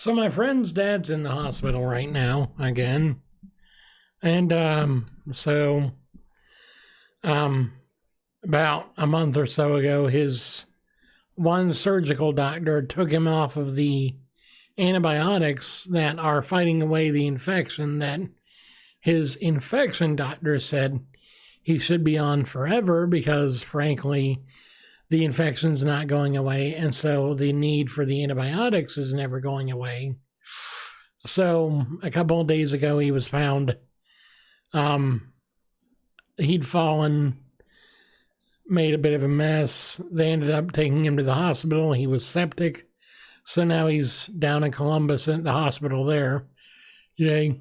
So my friend's dad's in the hospital right now again. And about a month or so ago, his one surgical doctor took him off of the antibiotics that are fighting away the infection that his infection doctor said he should be on forever because, frankly, the infection's not going away, and so the need for the antibiotics is never going away. So a couple of days ago, he was found. He'd fallen, made a bit of a mess. They ended up taking him to the hospital. He was septic, so now he's down in Columbus at the hospital there. Yay.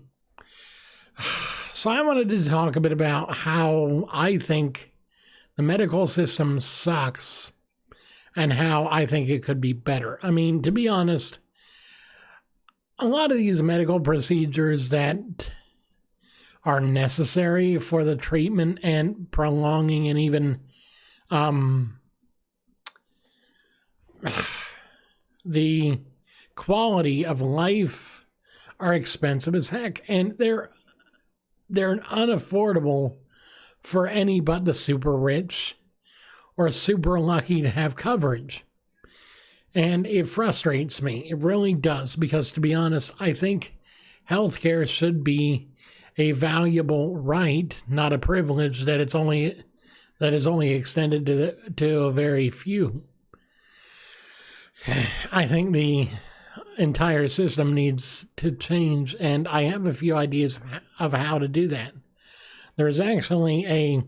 So I wanted to talk a bit about how I think the medical system sucks and how I think it could be better. I mean, to be honest, a lot of these medical procedures that are necessary for the treatment and prolonging and even the quality of life are expensive as heck, and they're unaffordable for any but the super rich or super lucky to have coverage. And it frustrates me. It really does, because to be honest, I think healthcare should be a valuable right, not a privilege that is only extended to a very few. I think the entire system needs to change, and I have a few ideas of how to do that. There's actually a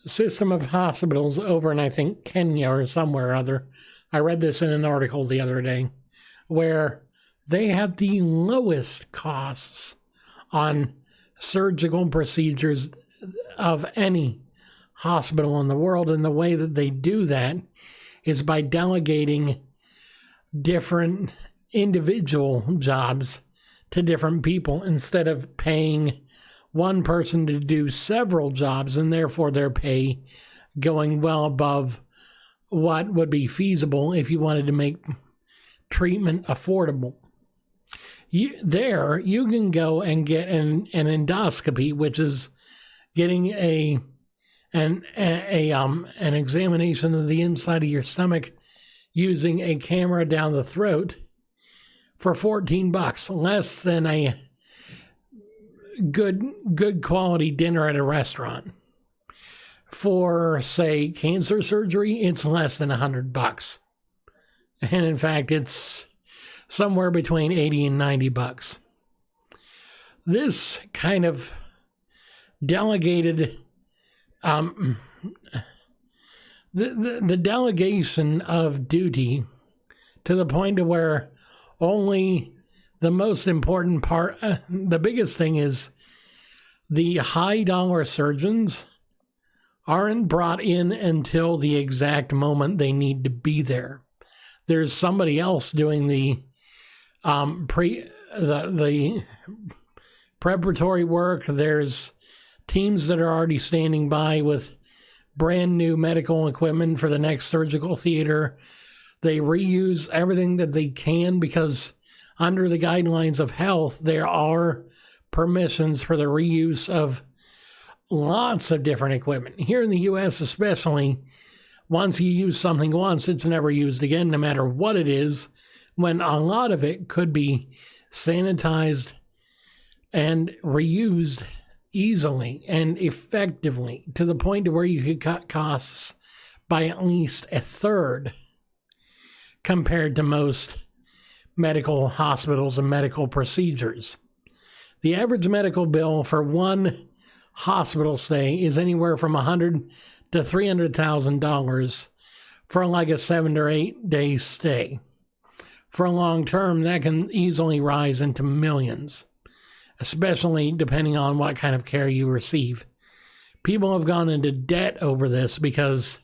system of hospitals over in, I think, Kenya or somewhere or other. I read this in an article the other day, where they have the lowest costs on surgical procedures of any hospital in the world. And the way that they do that is by delegating different individual jobs to different people instead of paying one person to do several jobs, and therefore their pay going well above what would be feasible if you wanted to make treatment affordable. You can go and get an endoscopy, which is getting an examination of the inside of your stomach using a camera down the throat, for $14, less than a good quality dinner at a restaurant. For, say, cancer surgery, it's less than $100. And in fact, it's somewhere between $80 and $90. This kind of delegated, the delegation of duty to the point of where only the most important part, the biggest thing is the high dollar surgeons aren't brought in until the exact moment they need to be there. There's somebody else doing the preparatory work. There's teams that are already standing by with brand new medical equipment for the next surgical theater. They reuse everything that they can because under the guidelines of health, there are permissions for the reuse of lots of different equipment. Here in the U.S. especially, once you use something once, it's never used again, no matter what it is, when a lot of it could be sanitized and reused easily and effectively to the point to where you could cut costs by at least a third compared to most medical hospitals and medical procedures. The average medical bill for one hospital stay is anywhere from $100,000 to $300,000 for like a 7 or 8 day stay. For a long term, that can easily rise into millions, especially depending on what kind of care you receive. People have gone into debt over this because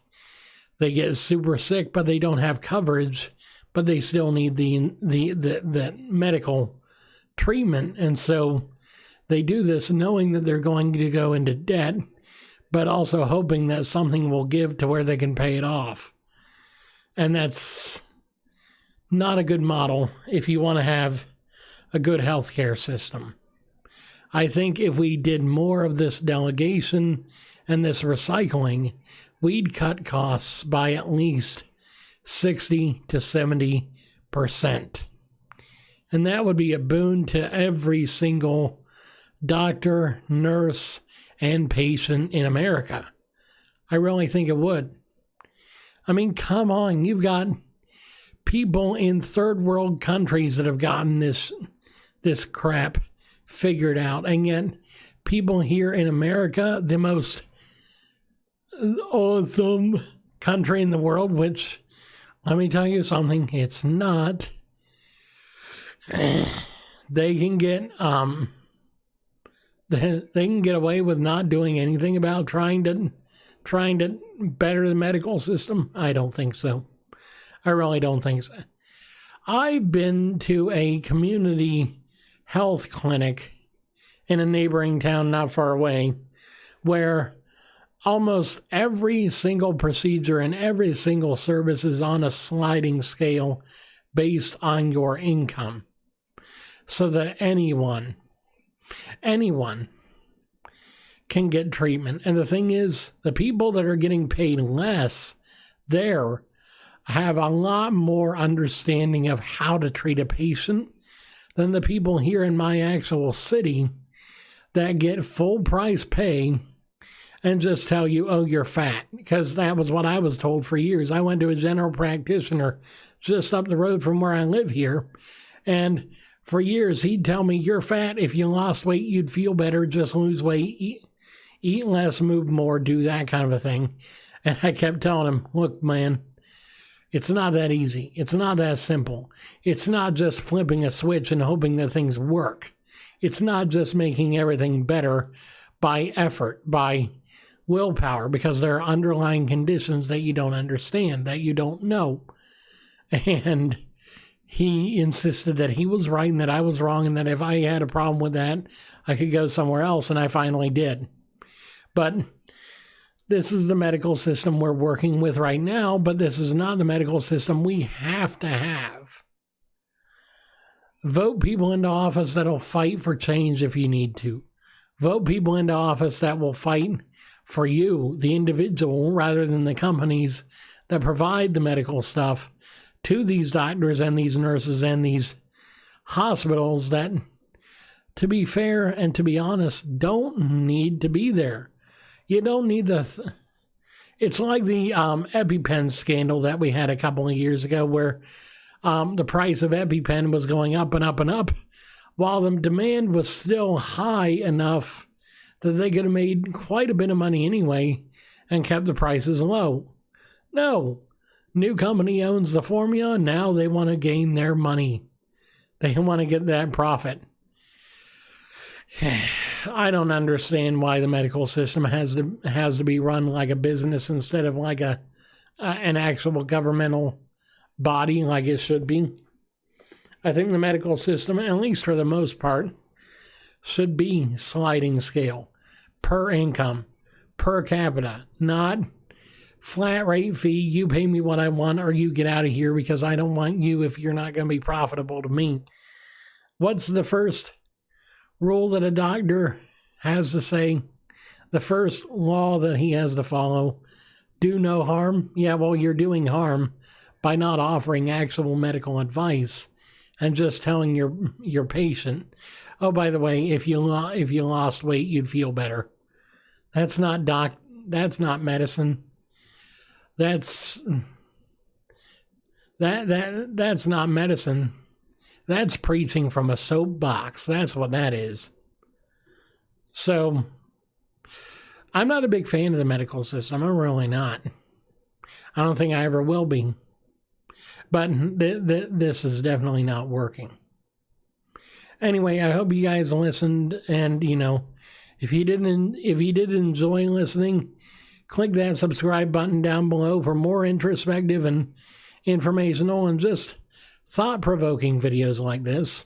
they get super sick, but they don't have coverage, but they still need the medical treatment. And so they do this knowing that they're going to go into debt, but also hoping that something will give to where they can pay it off. And that's not a good model if you want to have a good healthcare system. I think if we did more of this delegation and this recycling, we'd cut costs by at least 60 to 70%. And that would be a boon to every single doctor, nurse, and patient in America. I really think it would. I mean, come on, you've got people in third world countries that have gotten this crap figured out, and yet people here in America, the most awesome country in the world, which, let me tell you something, it's not. They can get they can get away with not doing anything about trying to better the medical system. I don't think so. I really don't think so. I've been to a community health clinic in a neighboring town not far away where almost every single procedure and every single service is on a sliding scale based on your income, so that anyone can get treatment. And the thing is, the people that are getting paid less there have a lot more understanding of how to treat a patient than the people here in my actual city that get full price pay and just tell you, oh, you're fat. Because that was what I was told for years. I went to a general practitioner just up the road from where I live here, and for years he'd tell me, you're fat. If you lost weight, you'd feel better. Just lose weight, eat less, move more, do that kind of a thing. And I kept telling him, look, man, it's not that easy. It's not that simple. It's not just flipping a switch and hoping that things work. It's not just making everything better by effort, by willpower, because there are underlying conditions that you don't understand, that you don't know. And he insisted that he was right and that I was wrong, and that if I had a problem with that, I could go somewhere else, and I finally did. But this is the medical system we're working with right now, but this is not the medical system we have to have. Vote people into office that'll fight for change if you need to. Vote people into office that will fight for you, the individual, rather than the companies that provide the medical stuff to these doctors and these nurses and these hospitals that, to be fair and to be honest, don't need to be there. You don't need it's like the EpiPen scandal that we had a couple of years ago, where the price of EpiPen was going up and up and up, while the demand was still high enough that they could have made quite a bit of money anyway and kept the prices low. No. New company owns the formula. Now they want to gain their money. They want to get that profit. I don't understand why the medical system has to be run like a business instead of like an actual governmental body like it should be. I think the medical system, at least for the most part, should be sliding scale, per income, per capita, not flat rate fee. You pay me what I want or you get out of here because I don't want you if you're not going to be profitable to me. What's the first rule that a doctor has to say? The first law that he has to follow: do no harm. Yeah, well, you're doing harm by not offering actual medical advice and just telling your patient, oh, by the way, if you lost weight, you'd feel better. That's not medicine. That's not medicine. That's preaching from a soapbox. That's what that is. So, I'm not a big fan of the medical system. I'm really not. I don't think I ever will be. But this is definitely not working. Anyway, I hope you guys listened, and if you did enjoy listening, click that subscribe button down below for more introspective and informational and just thought-provoking videos like this.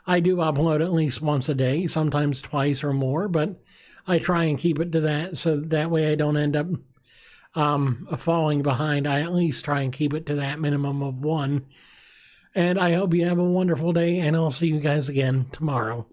I do upload at least once a day, sometimes twice or more, but I try and keep it to that, so that way I don't end up falling behind. I at least try and keep it to that minimum of one And I hope you have a wonderful day, and I'll see you guys again tomorrow.